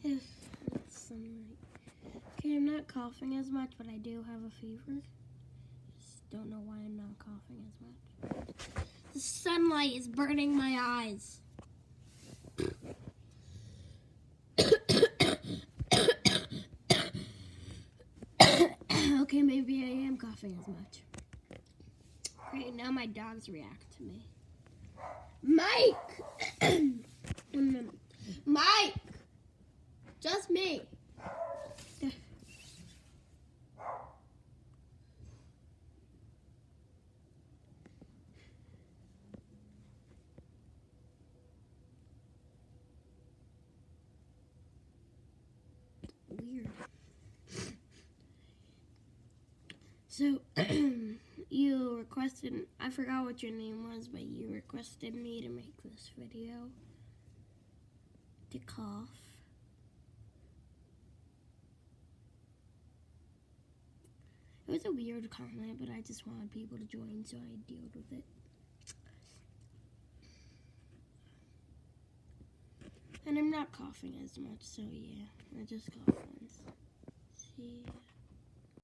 If it's sunlight. Okay, I'm not coughing as much, but I do have a fever. Just don't know why I'm not coughing as much. The sunlight is burning my eyes. Okay, maybe I am coughing as much. Great, now my dogs react to me. Mike! Mike! Just me. Weird. So, you requested, I forgot what your name was, but you requested me to make this video to cough. It was a weird comment, but I just wanted people to join, so I dealt with it. And I'm not coughing as much, so yeah, I just cough once. See ya.